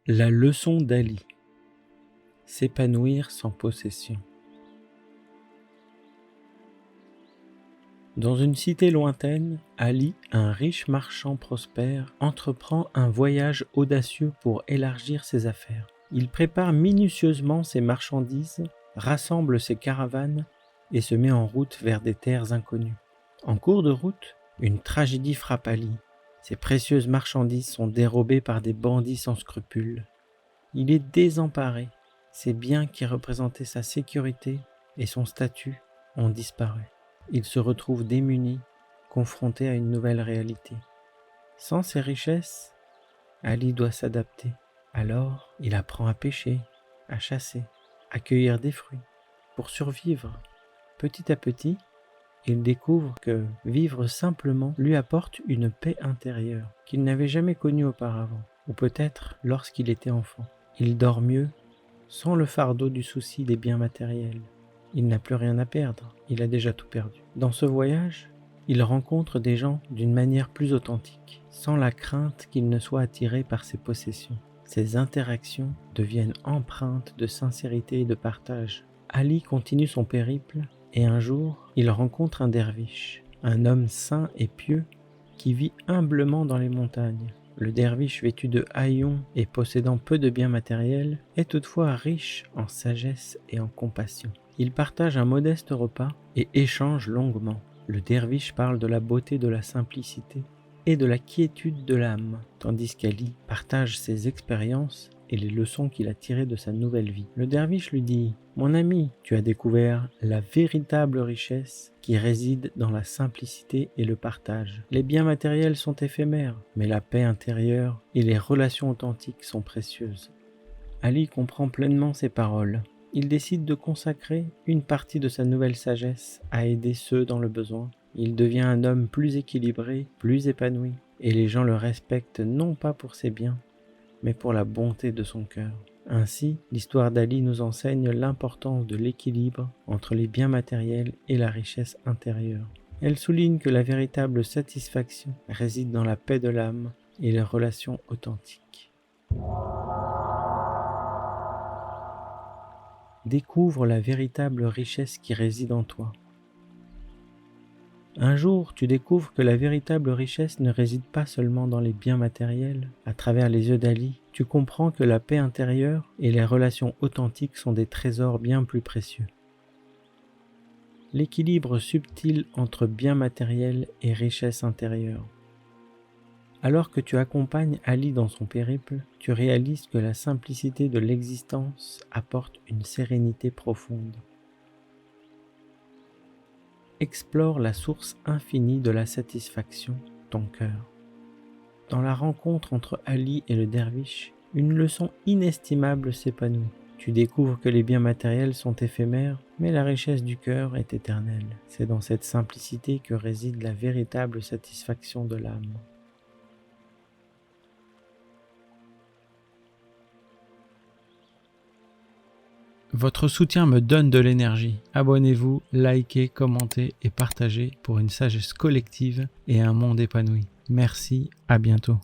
La leçon d'Ali. S'épanouir sans possession. Dans une cité lointaine, Ali, un riche marchand prospère, entreprend un voyage audacieux pour élargir ses affaires. Il prépare minutieusement ses marchandises, rassemble ses caravanes et se met en route vers des terres inconnues. En cours de route, une tragédie frappe Ali. Ses précieuses marchandises sont dérobées par des bandits sans scrupules. Il est désemparé. Ses biens qui représentaient sa sécurité et son statut ont disparu. Il se retrouve démuni, confronté à une nouvelle réalité. Sans ses richesses, Ali doit s'adapter. Alors, il apprend à pêcher, à chasser, à cueillir des fruits. Pour survivre, petit à petit, il découvre que vivre simplement lui apporte une paix intérieure qu'il n'avait jamais connue auparavant, ou peut-être lorsqu'il était enfant. Il dort mieux, sans le fardeau du souci des biens matériels. Il n'a plus rien à perdre, il a déjà tout perdu. Dans ce voyage, il rencontre des gens d'une manière plus authentique, sans la crainte qu'il ne soit attiré par ses possessions. Ces interactions deviennent empreintes de sincérité et de partage. Ali continue son périple et un jour, il rencontre un derviche, un homme saint et pieux qui vit humblement dans les montagnes. Le derviche vêtu de haillons et possédant peu de biens matériels est toutefois riche en sagesse et en compassion. Ils partagent un modeste repas et échangent longuement. Le derviche parle de la beauté de la simplicité et de la quiétude de l'âme, tandis qu'Ali partage ses expériences et les leçons qu'il a tirées de sa nouvelle vie. Le derviche lui dit « Mon ami, tu as découvert la véritable richesse qui réside dans la simplicité et le partage. Les biens matériels sont éphémères, mais la paix intérieure et les relations authentiques sont précieuses. » Ali comprend pleinement ces paroles. Il décide de consacrer une partie de sa nouvelle sagesse à aider ceux dans le besoin. Il devient un homme plus équilibré, plus épanoui, et les gens le respectent non pas pour ses biens, mais pour la bonté de son cœur. Ainsi, l'histoire d'Ali nous enseigne l'importance de l'équilibre entre les biens matériels et la richesse intérieure. Elle souligne que la véritable satisfaction réside dans la paix de l'âme et les relations authentiques. Découvre la véritable richesse qui réside en toi. Un jour, tu découvres que la véritable richesse ne réside pas seulement dans les biens matériels. À travers les yeux d'Ali, tu comprends que la paix intérieure et les relations authentiques sont des trésors bien plus précieux. L'équilibre subtil entre biens matériels et richesse intérieure. Alors que tu accompagnes Ali dans son périple, tu réalises que la simplicité de l'existence apporte une sérénité profonde. Explore la source infinie de la satisfaction, ton cœur. Dans la rencontre entre Ali et le derviche, une leçon inestimable s'épanouit. Tu découvres que les biens matériels sont éphémères, mais la richesse du cœur est éternelle. C'est dans cette simplicité que réside la véritable satisfaction de l'âme. Votre soutien me donne de l'énergie. Abonnez-vous, likez, commentez et partagez pour une sagesse collective et un monde épanoui. Merci, à bientôt.